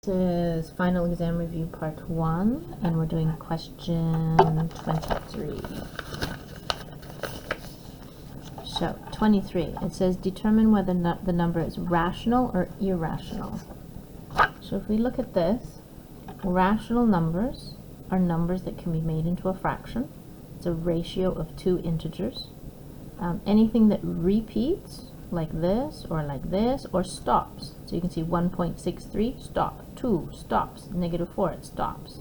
This is final exam review part 1, and we're doing question 23. So 23, it says determine whether the number is rational or irrational. So if we look at this, rational numbers are numbers that can be made into a fraction. It's a ratio of two integers. Anything that repeats, like this, or stops. So you can see 1.63, stop. 2, stops. -4, it stops.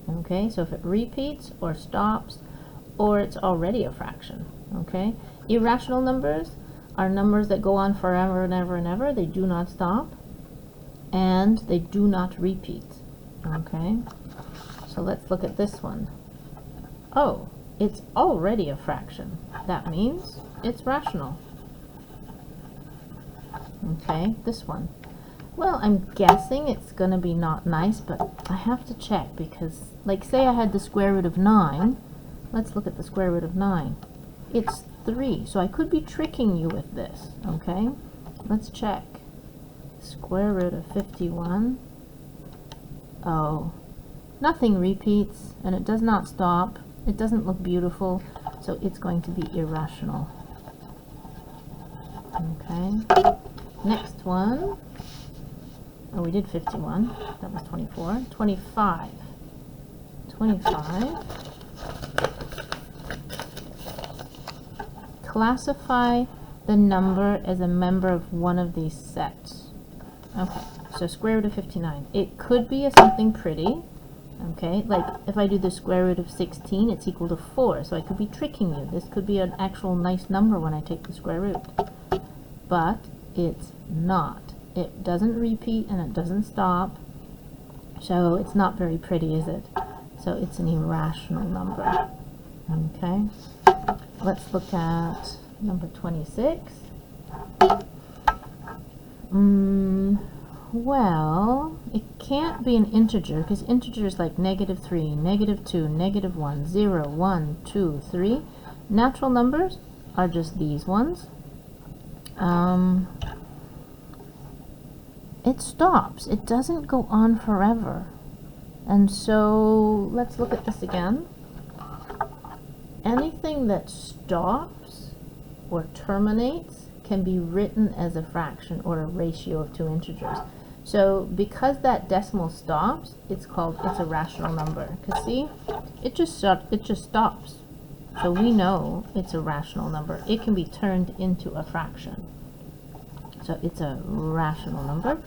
Okay, so if it repeats, or stops, or it's already a fraction. Okay, irrational numbers are numbers that go on forever and ever and ever. They do not stop, and they do not repeat. Okay, so let's look at this one. Oh, it's already a fraction. That means it's rational. Okay, this one. Well, I'm guessing it's going to be not nice, but I have to check because, like, say I had the square root of 9. Let's look at the square root of 9. It's 3, so I could be tricking you with this, okay? Let's check. Square root of 51. Oh, nothing repeats, and it does not stop. It doesn't look beautiful, so it's going to be irrational. Okay. Next one. Oh, we did 51. That was 24. 25. 25. Classify the number as a member of one of these sets. Okay, so square root of 59. It could be something pretty. Okay, like if I do the square root of 16, it's equal to 4. So I could be tricking you. This could be an actual nice number when I take the square root. But it's not. It doesn't repeat and it doesn't stop. So it's not very pretty, is it? So it's an irrational number. Okay. Let's look at number 26. Well, it can't be an integer because integers like -3, -2, -1, 0, 1, 2, 3. Natural numbers are just these ones. It stops. It doesn't go on forever. And so let's look at this again. Anything that stops or terminates can be written as a fraction or a ratio of two integers. So because that decimal stops, it's a rational number. Because see, it just stops. So we know it's a rational number. It can be turned into a fraction. So it's a rational number.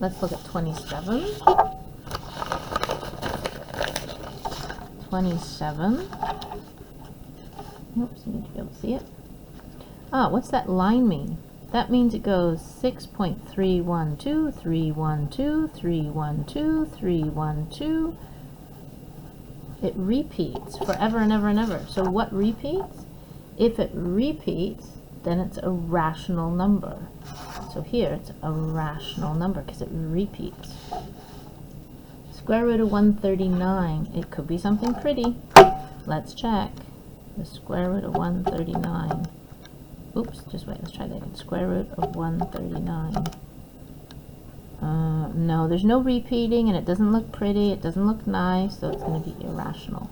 Let's look at 27. 27. Oops, you need to be able to see it. Ah, what's that line mean? That means it goes 6.312, 312, 312, 312. It repeats forever and ever and ever. So what repeats? If it repeats, then it's a rational number. So here it's a rational number because it repeats. Square root of 139. It could be something pretty. Let's check. The square root of 139. Oops, just wait, let's try that again. Square root of 139. No, there's no repeating, and it doesn't look pretty, it doesn't look nice, so it's going to be irrational.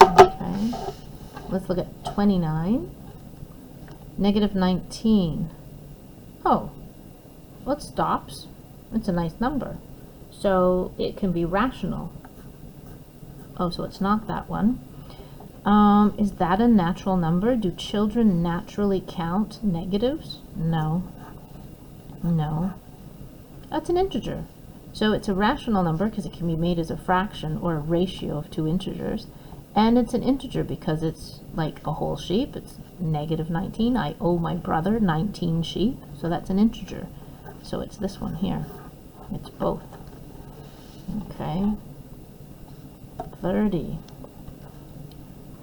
Okay, let's look at 29. -19. Oh, well, it stops. It's a nice number. So it can be rational. Oh, so it's not that one. Is that a natural number? Do children naturally count negatives? No. No. That's an integer. So it's a rational number because it can be made as a fraction or a ratio of two integers. And it's an integer because it's like a whole sheep. It's -19. I owe my brother 19 sheep. So that's an integer. So it's this one here. It's both. Okay. 30.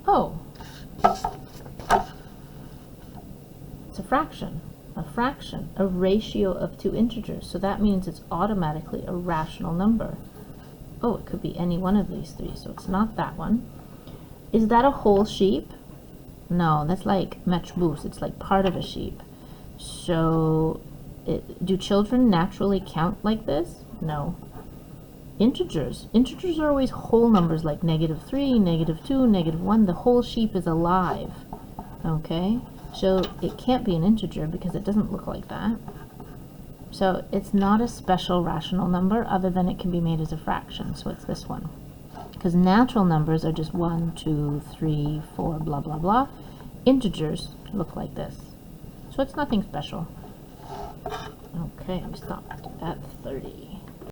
Oh. It's a fraction. A fraction. A ratio of two integers. So that means it's automatically a rational number. Oh, it could be any one of these three. So it's not that one. Is that a whole sheep? No, that's like matchboos. It's like part of a sheep. So do children naturally count like this? No. Integers. Integers are always whole numbers like -3, -2, -1. The whole sheep is alive. Okay? So it can't be an integer because it doesn't look like that. So it's not a special rational number other than it can be made as a fraction. So it's this one. Because natural numbers are just 1, 2, 3, 4, blah, blah, blah. Integers look like this. So it's nothing special. Okay, we stopped at 30.